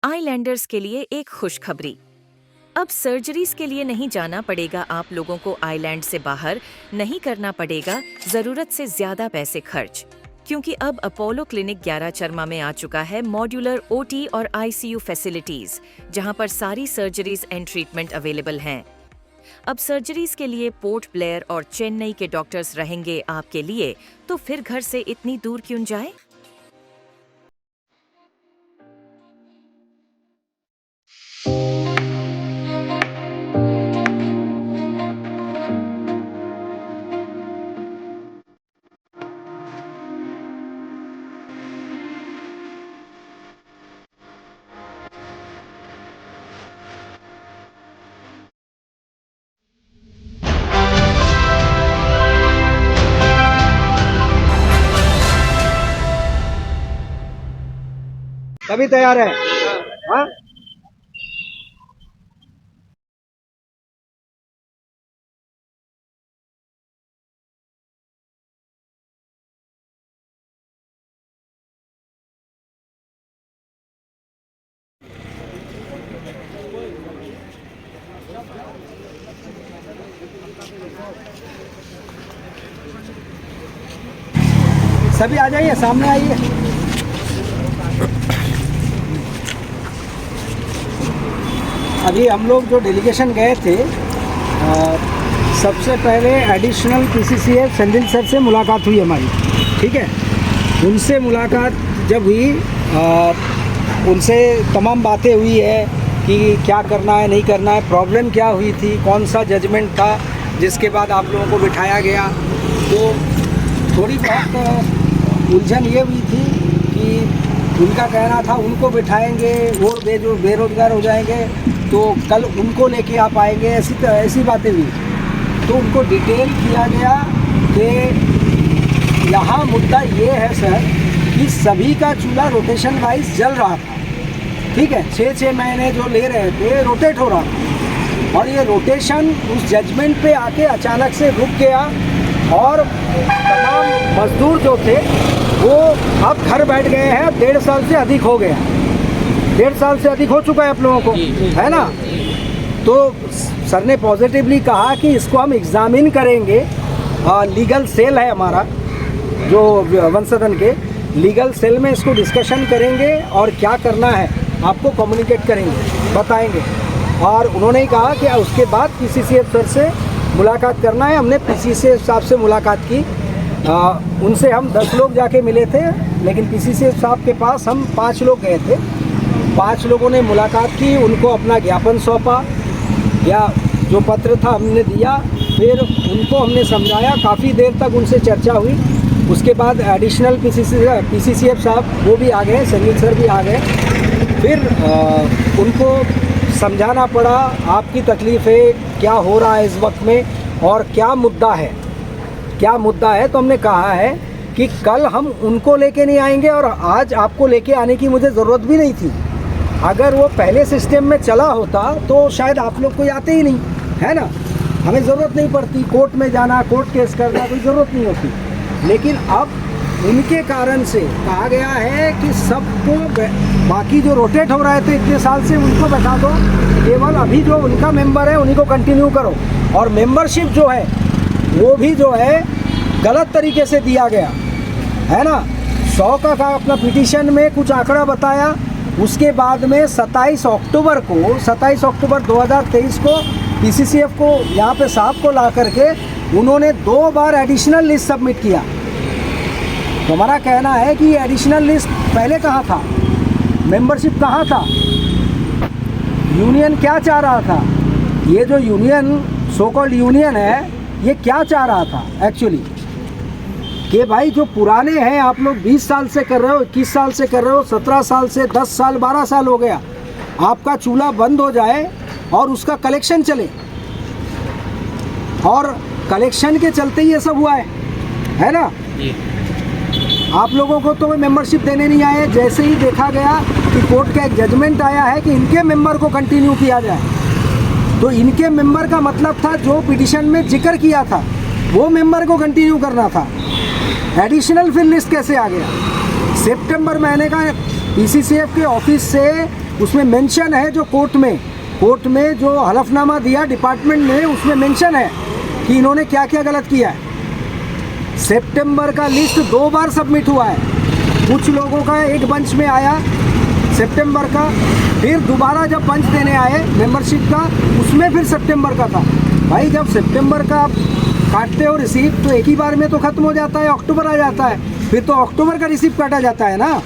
Islanders के लिए एक खुशखबरी। अब सर्जरीज के लिए नहीं जाना पड़ेगा आप लोगों को, आइलैंड से बाहर नहीं करना पड़ेगा ज़रूरत से ज़्यादा पैसे खर्च, क्योंकि अब अपोलो क्लिनिक 11 चरमा में आ चुका है मॉड्यूलर ओटी और आईसीयू फैसिलिटीज, जहां पर सारी सर्जरीज एंड ट्रीटमेंट अवेलेबल हैं। अब सर्जरीज के लिए पोर्ट ब्लेयर और चेन्नई के डॉक्टर्स रहेंगे आपके लिए, तो फिर घर से इतनी दूर क्यों जाए। कभी तैयार है? हाँ, सभी आ जाइए, सामने आइए। अभी हम लोग जो डेलीगेशन गए थे, सबसे पहले एडिशनल पीसीसीएफ संदिल सर से मुलाकात हुई हमारी, ठीक है। उनसे मुलाकात जब हुई, उनसे तमाम बातें हुई है कि क्या करना है नहीं करना है, प्रॉब्लम क्या हुई थी, कौन सा जजमेंट था जिसके बाद आप लोगों को बिठाया गया। तो थोड़ी बहुत उलझन ये हुई थी कि उनका कहना था उनको बिठाएंगे, वो जो बेरोज़गार हो जाएंगे तो कल उनको लेके आप आएंगे, ऐसी बातें हुई। तो उनको डिटेल किया गया कि यहाँ मुद्दा ये है सर कि सभी का चूल्हा रोटेशन वाइज जल रहा था, ठीक है। 6-6 महीने जो ले रहे थे रोटेट हो रहा था, और ये रोटेशन उस जजमेंट पे आके अचानक से रुक गया, और तमाम मजदूर जो थे वो अब घर बैठ गए हैं। 1.5 साल से अधिक हो गया, 1.5 साल से अधिक हो चुका है आप लोगों को, है ना। तो सर ने पॉजिटिवली कहा कि इसको हम एग्जामिन करेंगे। लीगल सेल है हमारा जो वंशधन के, लीगल सेल में इसको डिस्कशन करेंगे और क्या करना है आपको कम्युनिकेट करेंगे, बताएंगे। और उन्होंने कहा कि उसके बाद पीसीसीएफ सर से मुलाकात करना है। हमने पीसीसीएफ साहब से मुलाकात की, उनसे हम 10 लोग जाके मिले थे, लेकिन पीसीसीएफ साहब के पास हम 5 लोग गए थे। 5 लोगों ने मुलाकात की, उनको अपना ज्ञापन सौंपा या जो पत्र था हमने दिया, फिर उनको हमने समझाया। काफ़ी देर तक उनसे चर्चा हुई। उसके बाद एडिशनल पीसीसीएफ साहब वो भी आ गए, संगीत सर भी आ गए। फिर उनको समझाना पड़ा आपकी तकलीफ़ें क्या हो रहा है इस वक्त में और क्या मुद्दा है, क्या मुद्दा है। तो हमने कहा है कि कल हम उनको लेके नहीं आएंगे और आज आपको लेके आने की मुझे ज़रूरत भी नहीं थी। अगर वो पहले सिस्टम में चला होता तो शायद आप लोग कोई आते ही नहीं, है ना। हमें ज़रूरत नहीं पड़ती कोर्ट में जाना, कोर्ट केस करना, कोई ज़रूरत नहीं होती। लेकिन अब उनके कारण से कहा गया है कि सबको, बाकी जो रोटेट हो रहे थे इतने साल से उनको बैठा दो, केवल अभी जो उनका मेंबर है उन्हीं को कंटिन्यू करो। और मेंबरशिप जो है वो भी जो है गलत तरीके से दिया गया है ना। 100 का अपना पिटीशन में कुछ आंकड़ा बताया, उसके बाद में 27 अक्टूबर 2023 को पीसीसीएफ को यहाँ पे साहब को ला करके उन्होंने 2 बार एडिशनल लिस्ट सबमिट किया। तो हमारा कहना है कि एडिशनल लिस्ट पहले कहाँ था, मेंबरशिप कहाँ था, यूनियन क्या चाह रहा था, ये जो यूनियन सो कॉल्ड यूनियन है ये क्या चाह रहा था एक्चुअली, कि भाई जो पुराने हैं आप लोग 20 साल से कर रहे हो, 21 साल से कर रहे हो, 17 साल से, 10 साल 12 साल हो गया, आपका चूल्हा बंद हो जाए और उसका कलेक्शन चले, और कलेक्शन के चलते ही ये सब हुआ है ना। आप लोगों को तो मेंबरशिप देने नहीं आए। जैसे ही देखा गया कि कोर्ट का एक जजमेंट आया है कि इनके मेंबर को कंटिन्यू किया जाए, तो इनके मेंबर का मतलब था जो पिटीशन में जिक्र किया था वो मेंबर को कंटिन्यू करना था। एडिशनल फिर लिस्ट कैसे आ गया? सितंबर महीने का पीसीसीएफ के ऑफिस से उसमें मेंशन है जो कोर्ट में जो हलफनामा दिया डिपार्टमेंट ने, उसमें मेंशन है कि इन्होंने क्या क्या गलत किया है। सितंबर का लिस्ट 2 बार सबमिट हुआ है, कुछ लोगों का एक बंच में आया सितंबर का, फिर दोबारा जब बंच देने आए मेंबरशिप का, उसमें फिर सितंबर का था। भाई जब सितंबर का आप काटते हो रिसीप तो एक ही बार में तो ख़त्म हो जाता है, अक्टूबर आ जाता है, फिर तो अक्टूबर का रिसीप काटा जाता है ना,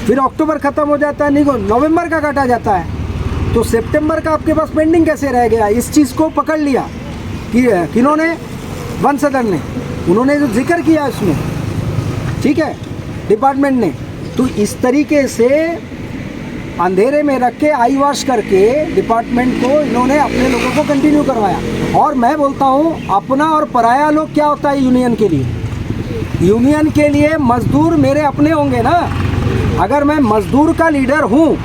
फिर अक्टूबर ख़त्म हो जाता है, नहीं को नवंबर का काटा जाता है। तो सितंबर का आपके पास पेंडिंग कैसे रह गया? इस चीज़ को पकड़ लिया कि किन्होंने, वंशधर ने, उन्होंने जो जिक्र किया उसमें, ठीक है, डिपार्टमेंट ने। तो इस तरीके से अंधेरे में रख के आई वॉश करके डिपार्टमेंट को इन्होंने अपने लोगों को कंटिन्यू करवाया। और मैं बोलता हूँ अपना और पराया लोग क्या होता है यूनियन के लिए? यूनियन के लिए मजदूर मेरे अपने होंगे ना। अगर मैं मजदूर का लीडर हूँ,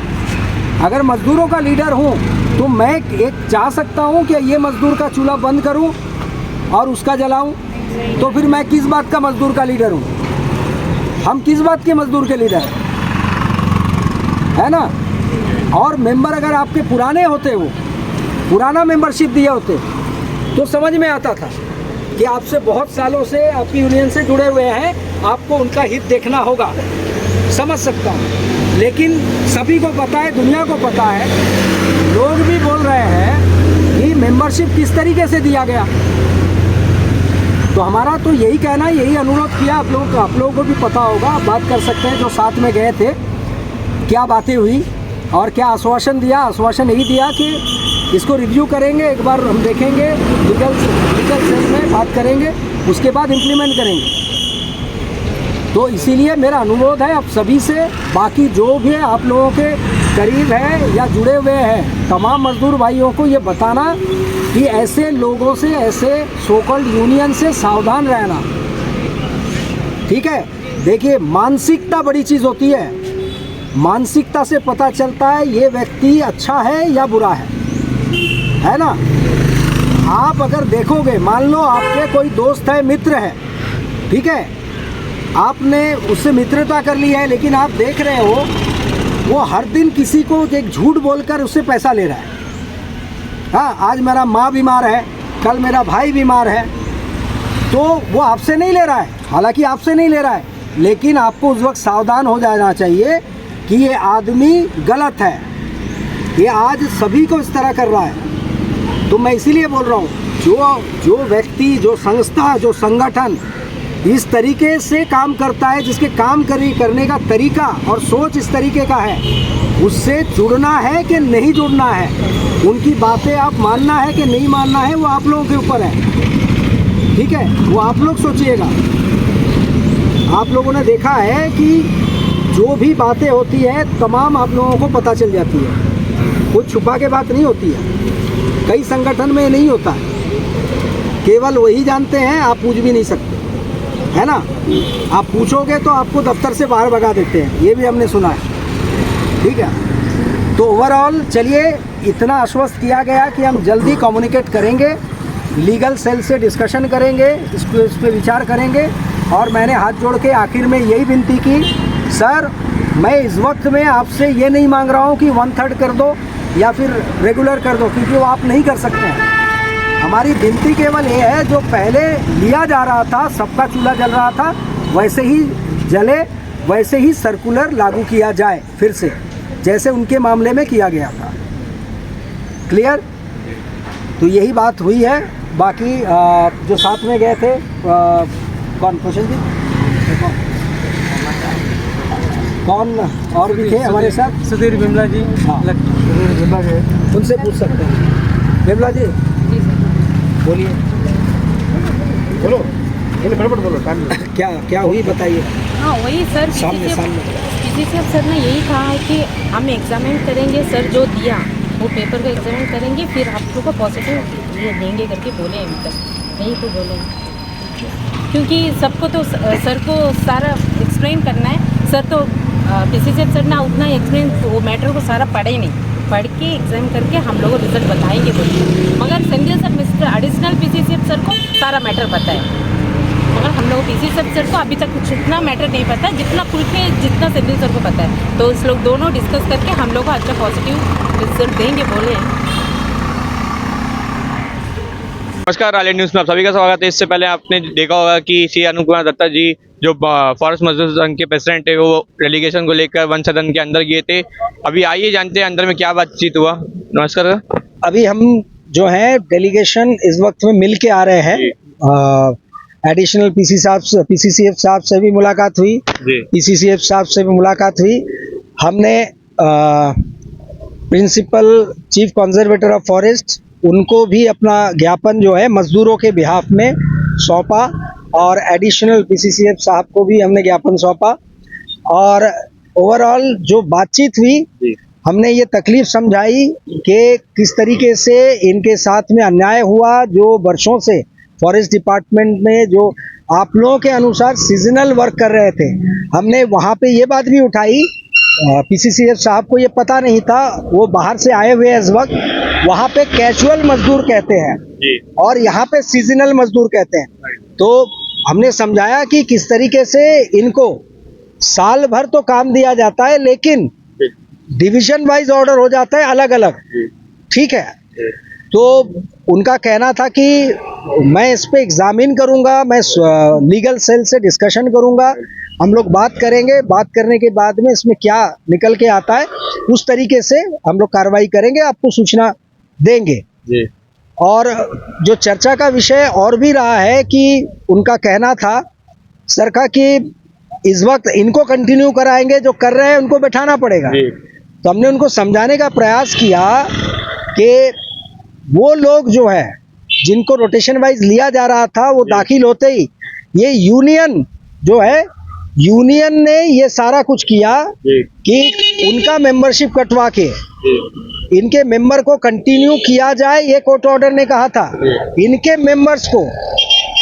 अगर मजदूरों का लीडर हूँ तो मैं एक चाह सकता हूँ कि ये मजदूर का चूल्हा बंद करूँ और उसका जलाऊँ, तो फिर मैं किस बात का मजदूर का लीडर हूँ? हम किस बात के मजदूर के लीडर हैं, है ना? और मेंबर अगर आपके पुराने होते, वो पुराना मेंबरशिप दिए होते तो समझ में आता था कि आपसे बहुत सालों से आपकी यूनियन से जुड़े हुए हैं, आपको उनका हित देखना होगा, समझ सकता हूँ। लेकिन सभी को पता है, दुनिया को पता है, लोग भी बोल रहे हैं कि मेंबरशिप किस तरीके से दिया गया। तो हमारा तो यही कहना, यही अनुरोध किया आप लोगों को भी पता होगा, आप बात कर सकते हैं जो साथ में गए थे, क्या बातें हुई और क्या आश्वासन दिया। आश्वासन यही दिया कि इसको रिव्यू करेंगे, एक बार हम देखेंगे, लीगल सेल में बात करेंगे, उसके बाद इम्प्लीमेंट करेंगे। तो इसीलिए मेरा अनुरोध है आप सभी से, बाकी जो भी आप लोगों के करीब है या जुड़े हुए हैं तमाम मजदूर भाइयों को ये बताना कि ऐसे लोगों से, ऐसे सो कॉल्ड यूनियन से सावधान रहना, ठीक है। देखिए मानसिकता बड़ी चीज़ होती है, मानसिकता से पता चलता है ये व्यक्ति अच्छा है या बुरा है ना। आप अगर देखोगे, मान लो आपके कोई दोस्त है, मित्र है, ठीक है, आपने उससे मित्रता कर ली है, लेकिन आप देख रहे हो वो हर दिन किसी को एक झूठ बोलकर उससे पैसा ले रहा है। हाँ, आज मेरा माँ बीमार है, कल मेरा भाई बीमार है, तो वो आपसे नहीं ले रहा है, हालांकि आपसे नहीं ले रहा है, लेकिन आपको उस वक्त सावधान हो जाना चाहिए कि ये आदमी गलत है, ये आज सभी को इस तरह कर रहा है। तो मैं इसीलिए बोल रहा हूँ, जो व्यक्ति, जो संस्था, जो संगठन इस तरीके से काम करता है, जिसके काम करने का तरीका और सोच इस तरीके का है, उससे जुड़ना है कि नहीं जुड़ना है, उनकी बातें आप मानना है कि नहीं मानना है, वो आप लोगों के ऊपर है, ठीक है, वो आप लोग सोचिएगा। आप लोगों ने देखा है कि जो भी बातें होती है तमाम आप लोगों को पता चल जाती है, कुछ छुपा के बात नहीं होती है। कई संगठन में नहीं होता है, केवल वही जानते हैं, आप पूछ भी नहीं सकते, है ना। आप पूछोगे तो आपको दफ्तर से बाहर भगा देते हैं, ये भी हमने सुना है, ठीक है। तो ओवरऑल चलिए, इतना आश्वस्त किया गया कि हम जल्दी कम्युनिकेट करेंगे, लीगल सेल से डिस्कशन करेंगे, इस पर विचार करेंगे। और मैंने हाथ जोड़ के आखिर में यही विनती की, सर मैं इस वक्त में आपसे ये नहीं मांग रहा हूँ कि 1/3 कर दो या फिर रेगुलर कर दो, क्योंकि वो आप नहीं कर सकते हैं। हमारी विनती केवल ये है, जो पहले लिया जा रहा था, सबका चूल्हा जल रहा था, वैसे ही जले, वैसे ही सर्कुलर लागू किया जाए फिर से, जैसे उनके मामले में किया गया था। क्लियर? तो यही बात हुई है। बाकी जो साथ में गए थे, कौन क्वेश्चन जी, कौन और भी थे हमारे साथ? सुधीर बिमला जी। हाँ, बिमला जी, उनसे पूछ सकते हैं। बिमला जी बोलिए, बोलो, फटाफट बोलो, टाइम क्या हुई बताइए। हाँ वही सर, सामने पीसीसीएफ सर ने यही कहा है कि हम एग्जामिन करेंगे, सर जो दिया वो पेपर को एग्जामिन करेंगे, फिर आप लोग को पॉजिटिव ये देंगे करके बोले अभी तक, यही तो बोले, क्योंकि सबको तो सर को सारा एक्सप्लेन करना है। सर तो पीसीसीएफ सर ना उतना एक्सप्लेन, वो मैटर को सारा पढ़े ही नहीं, पढ़ के एग्जाम करके हम लोग को रिजल्ट बताएंगे बोलिए, मगर Sanjay sir mister additional PCCF sir को सारा मैटर पता है, मगर पर हम लोग पीसी सर को अभी तक कुछ इतना मैटर नहीं पता जितना खुल के जितना सिंधिल सर को पता है। तो इस लोग दोनों डिस्कस करके हम लोग को अच्छा पॉजिटिव रिजल्ट देंगे बोले हैं। नमस्कार, आइलैंड न्यूज़ में आप सभी का स्वागत है। इससे पहले आपने देखा होगा कि श्री अनुप कुमार दत्ता जी जो फॉरेस्ट मजदूर संघ के प्रेसिडेंट है वो रेलीगेशन को लेकर वन सदन के अंदर गए थे। अभी आइए जानते हैं अंदर में क्या बातचीत हुआ। नमस्कार। अभी हम जो है डेलीगेशन इस वक्त में मिल के आ रहे हैं। एडिशनल पीसीसीएफ साहब से भी मुलाकात हुई, पीसीसीएफ साहब से भी मुलाकात हुई। हमने principal chief conservator of forest उनको भी अपना ज्ञापन जो है मजदूरों के बिहाफ में सौंपा और एडिशनल पीसीसीएफ साहब को भी हमने ज्ञापन सौंपा। और ओवरऑल जो बातचीत हुई, हमने ये तकलीफ समझाई कि किस तरीके से इनके साथ में अन्याय हुआ। जो वर्षों से फॉरेस्ट डिपार्टमेंट में जो आप लोगों के अनुसार सीजनल वर्क कर रहे थे, हमने वहाँ पे ये बात भी उठाई। पीसीसीएफ साहब को ये पता नहीं था, वो बाहर से आए हुए इस वक्त। वहाँ पे कैजुअल मजदूर कहते हैं और यहाँ पे सीजनल मजदूर कहते हैं। तो हमने समझाया कि किस तरीके से इनको साल भर तो काम दिया जाता है लेकिन डिवीजन वाइज ऑर्डर हो जाता है अलग अलग। ठीक है, तो उनका कहना था कि मैं इस पे एग्जामिन करूंगा, मैं लीगल सेल से डिस्कशन करूंगा, हम लोग बात करेंगे, बात करने के बाद में इसमें क्या निकल के आता है उस तरीके से हम लोग कार्रवाई करेंगे, आपको सूचना देंगे। और जो चर्चा का विषय और भी रहा है कि उनका कहना था सर का कि इस वक्त इनको कंटिन्यू कराएंगे, जो कर रहे हैं उनको बैठाना पड़ेगा। तो हमने उनको समझाने का प्रयास किया कि वो लोग जो है जिनको रोटेशन वाइज लिया जा रहा था वो दाखिल होते ही ये यूनियन जो है, यूनियन ने ये सारा कुछ किया कि उनका मेंबरशिप कटवा के इनके मेंबर को कंटिन्यू किया जाए, ये कोर्ट ऑर्डर ने कहा था। इनके मेंबर्स को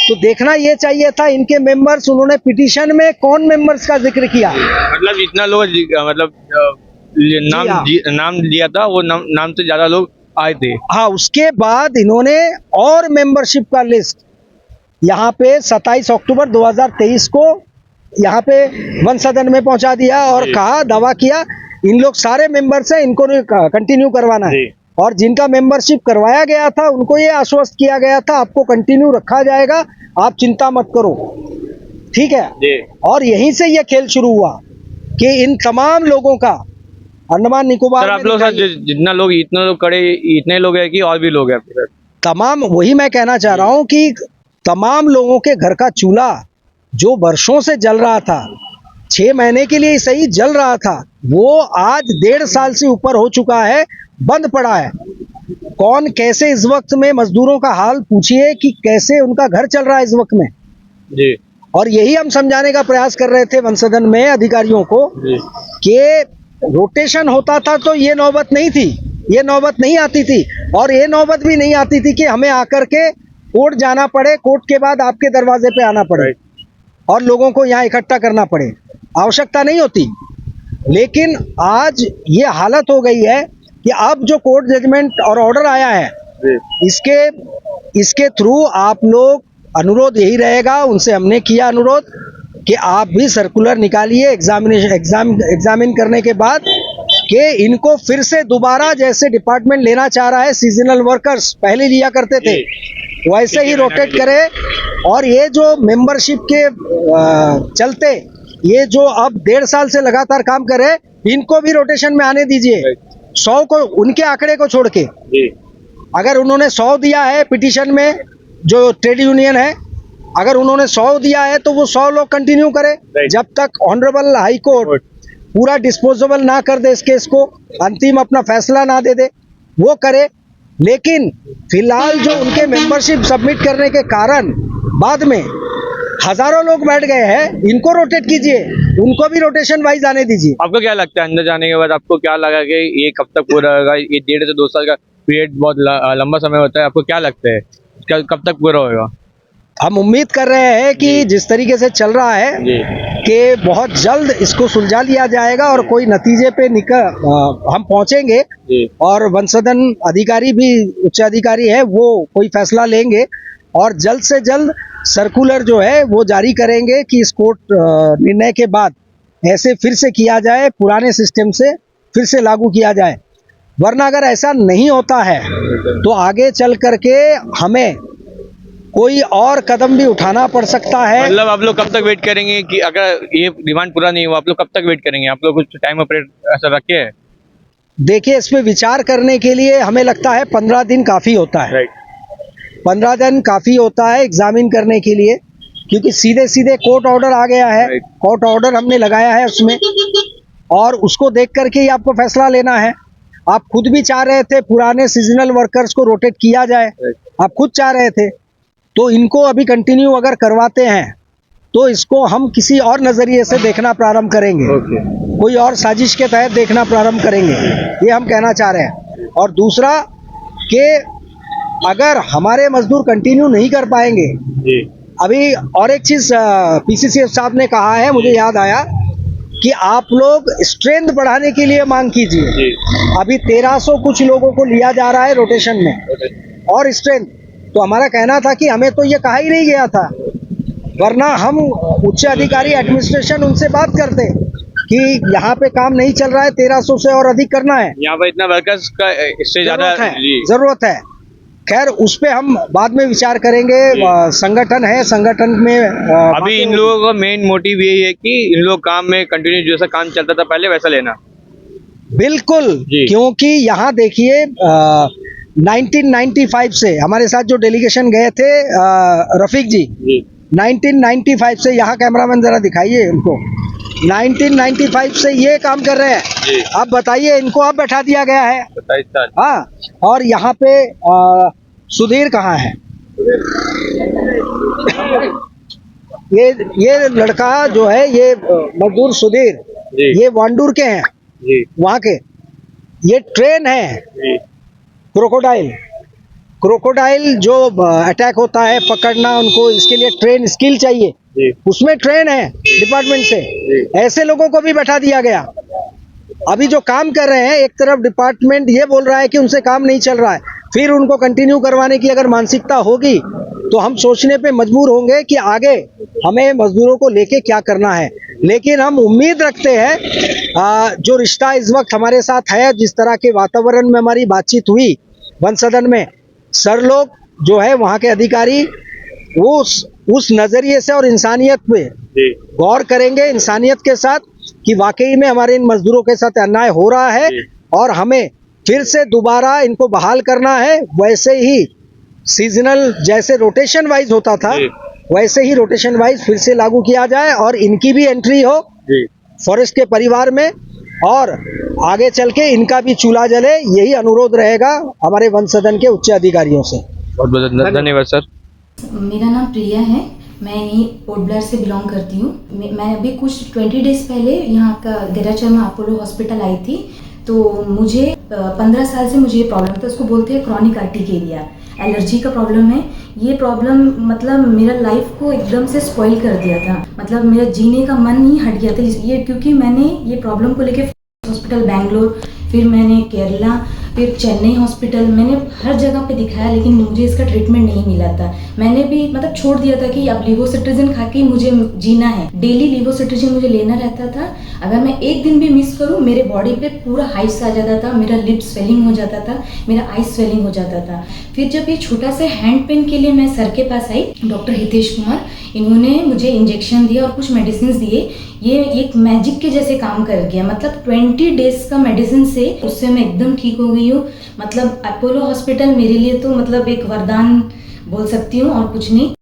तो देखना ये चाहिए था, इनके मेंबर्स, उन्होंने पिटीशन में कौन मेंबर्स का जिक्र किया, मतलब इतना लोग मतलब नाम दिया था, वो नाम से ज्यादा लोग आए थे। हाँ, उसके बाद इन्होंने और मेंबरशिप का लिस्ट यहाँ पे 27 अक्टूबर 2023 को यहाँ पे वन सदन में पहुंचा दिया और कहा, दावा किया इन लोग सारे मेंबर्स हैं, इनको कंटिन्यू करवाना है। और जिनका मेंबरशिप करवाया गया था उनको ये आश्वस्त किया गया था आपको कंटिन्यू रखा जाएगा, आप चिंता मत करो। ठीक है, और यहीं से ये खेल शुरू हुआ कि इन तमाम लोगों का अंडमान निकोबार आप लोग जितना लोग इतने लोग खड़े, इतने लोग हैं कि और भी लोग हैं? तमाम, वही मैं कहना चाह रहा हूँ कि तमाम लोगों के घर का चूल्हा जो वर्षों से जल रहा था, 6 महीने के लिए सही जल रहा था, वो आज 1.5 साल से ऊपर हो चुका है, बंद पड़ा है। कौन कैसे इस वक्त में मजदूरों का हाल पूछिए कि कैसे उनका घर चल रहा है इस वक्त में जी। और यही हम समझाने का प्रयास कर रहे थे वन सदन में अधिकारियों को कि रोटेशन होता था तो ये नौबत नहीं थी, ये नौबत नहीं आती थी। और ये नौबत भी नहीं आती थी कि हमें आकर के कोर्ट जाना पड़े, कोर्ट के बाद आपके दरवाजे पे आना पड़े और लोगों को यहाँ इकट्ठा करना पड़े, आवश्यकता नहीं होती। लेकिन आज ये हालत हो गई है कि अब जो कोर्ट जजमेंट और ऑर्डर आया है इसके थ्रू आप लोग, अनुरोध यही रहेगा, उनसे हमने किया अनुरोध कि आप भी सर्कुलर निकालिए एग्जामिन करने के बाद कि इनको फिर से दोबारा, जैसे डिपार्टमेंट लेना चाह रहा है सीजनल वर्कर्स पहले लिया करते थे, वैसे ही रोटेट करे। और ये जो मेंबरशिप के चलते ये जो अब 1.5 साल से लगातार काम करे, इनको भी रोटेशन में आने दीजिए। 100 को, उनके आंकड़े को छोड़ के, अगर उन्होंने 100 दिया है पिटीशन में, जो ट्रेड यूनियन है, अगर उन्होंने 100 दिया है तो वो 100 लोग कंटिन्यू करें जब तक ऑनरेबल हाई कोर्ट पूरा डिस्पोजेबल ना कर दे इस केस को, अंतिम अपना फैसला ना दे दे, वो करे। लेकिन फिलहाल जो उनके मेंबरशिप सबमिट करने के कारण बाद में हजारों लोग बैठ गए हैं, इनको रोटेट कीजिए, उनको भी रोटेशन वाइज आने दीजिए। आपको क्या लगता है, अंदर जाने के बाद आपको क्या लगा कि ये कब तक पूरा होगा? ये 1.5 से 2 साल का पीरियड बहुत लंबा समय होता है, आपको क्या लगता है कब तक पूरा होगा? हम उम्मीद कर रहे हैं कि जिस तरीके से चल रहा है कि बहुत जल्द इसको सुलझा लिया जाएगा और कोई नतीजे पे हम पहुंचेंगे और वन सदन अधिकारी भी, उच्च अधिकारी है, वो कोई फैसला लेंगे और जल्द से जल्द सर्कुलर जो है वो जारी करेंगे कि इस कोर्ट निर्णय के बाद ऐसे फिर से किया जाए, पुराने सिस्टम से फिर से लागू किया जाए। वरना अगर ऐसा नहीं होता है तो आगे चल करके हमें कोई और कदम भी उठाना पड़ सकता है। मतलब आप लोग कब तक वेट करेंगे कि अगर ये डिमांड पूरा नहीं हुआ आप लोग कब तक वेट करेंगे? आप लोग कुछ टाइम अपडेट ऐसा रखे है? देखिए, इस पे विचार करने के लिए हमें लगता है 15 दिन काफ़ी होता है। राइट। 15 दिन काफ़ी होता है एग्जामिन करने के लिए, क्योंकि सीधे सीधे कोर्ट ऑर्डर आ गया है। Right. कोर्ट ऑर्डर हमने लगाया है उसमें, और उसको देख करके ही आपको फैसला लेना है। आप खुद भी चाह रहे थे पुराने सीजनल वर्कर्स को रोटेट किया जाए, Right. आप खुद चाह रहे थे, तो इनको अभी कंटिन्यू अगर करवाते हैं तो इसको हम किसी और नज़रिए से देखना प्रारंभ करेंगे। ओके। कोई और साजिश के तहत देखना प्रारंभ करेंगे, ये हम कहना चाह रहे हैं। और दूसरा कि अगर हमारे मजदूर कंटिन्यू नहीं कर पाएंगे, जी अभी और एक चीज़ पीसीसीएफ साहब ने कहा है, मुझे याद आया कि आप लोग स्ट्रेंथ बढ़ाने के लिए मांग कीजिए। जी अभी 1300 कुछ लोगों को लिया जा रहा है रोटेशन में, और स्ट्रेंथ तो हमारा कहना था कि हमें तो ये कहा ही नहीं गया था, वरना हम उच्च अधिकारी एडमिनिस्ट्रेशन उनसे बात करते कि यहाँ पे काम नहीं चल रहा है, 1300 से और अधिक करना है, यहाँ पर इतना वर्कर्स का इससे ज्यादा जरूरत है। खैर, उस पे हम बाद में विचार करेंगे। संगठन है, संगठन में अभी इन लोगों का मेन मोटिव यही है कि इन लोग काम में कंटिन्यू जैसा काम चलता था पहले वैसा लेना। बिल्कुल, जी। क्योंकि यहाँ देखिए 1995 से हमारे साथ जो डेलीगेशन गए थे रफीक जी, 1995 से, यहाँ कैमरामैन जरा दिखाइए उनको, 1995 से ये काम कर रहे जी। हैं। अब बताइए, इनको अब बैठा दिया गया है। 27 साल। हाँ, और यहाँ पे सुधीर कहाँ है? ये लड़का जो है, ये मजदूर सुधीर, जी। ये वांडूर के हैं, जी वहाँ के। ये ट्रेन है जी क्रोकोडाइल जो अटैक होता है, पकड़ना उनको, इसके लिए ट्रेन स्किल चाहिए, जी उसमें ट्रेन है डिपार्टमेंट से। ऐसे लोगों को भी बैठा दिया गया। अभी जो काम कर रहे हैं, एक तरफ डिपार्टमेंट ये बोल रहा है कि उनसे काम नहीं चल रहा है, फिर उनको कंटिन्यू करवाने की अगर मानसिकता होगी तो हम सोचने पे मजबूर होंगे कि आगे हमें मजदूरों को लेके क्या करना है। लेकिन हम उम्मीद रखते हैं जो रिश्ता इस वक्त हमारे साथ है, जिस तरह के वातावरण में हमारी बातचीत हुई वन सदन में, सर लोग जो है वहाँ के अधिकारी वो उस नज़रिए से और इंसानियत पे जी गौर करेंगे, इंसानियत के साथ, कि वाकई में हमारे इन मजदूरों के साथ अन्याय हो रहा है और हमें फिर से दोबारा इनको बहाल करना है। वैसे ही सीजनल जैसे रोटेशन वाइज होता था, जी। वैसे ही रोटेशन वाइज फिर से लागू किया जाए और इनकी भी एंट्री हो जी फॉरेस्ट के परिवार में, और आगे चल के इनका भी चूल्हा जले। यही अनुरोध रहेगा हमारे वन सदन के उच्च अधिकारियों से। बहुत बहुत धन्यवाद सर। मेरा नाम प्रिया है, मैं यहीं पोर्ट ब्लेयर से बिलोंग करती हूँ। मैं अभी कुछ 20 डेज पहले यहाँ का देराचर में अपोलो हॉस्पिटल आई थी। तो मुझे 15 साल से मुझे ये प्रॉब्लम था, उसको बोलते हैं क्रॉनिक आर्टिकेरिया, एलर्जी का प्रॉब्लम है। ये प्रॉब्लम मतलब मेरा लाइफ को एकदम से स्पॉइल कर दिया था, मतलब मेरा जीने का मन ही हट गया था ये, क्योंकि मैंने ये प्रॉब्लम को लेके हॉस्पिटल बैंगलोर, फिर मैंने केरला, फिर चेन्नई हॉस्पिटल, मैंने हर जगह पे दिखाया, लेकिन मुझे इसका ट्रीटमेंट नहीं मिला था। मैंने भी मतलब छोड़ दिया था कि अब लिवोसिट्राजिन खा के मुझे जीना है। डेली लिवोसिट्राजिन मुझे लेना रहता था। अगर मैं एक दिन भी मिस करूँ, मेरे बॉडी पे पूरा हाइट्स आ जाता था, मेरा लिप स्वेलिंग हो जाता था, मेरा आई स्वेलिंग हो जाता था। फिर जब ये छोटा सा हैंड पेन के लिए मैं सर के पास आई, डॉक्टर हितेश कुमार, इन्होंने मुझे इंजेक्शन दिया और कुछ मेडिसिन दिए। ये एक मैजिक के जैसे काम कर गया, मतलब 20 डेज का मेडिसिन से उससे मैं एकदम ठीक हो गई हूँ। मतलब अपोलो हॉस्पिटल मेरे लिए तो मतलब एक वरदान बोल सकती हूँ और कुछ नहीं।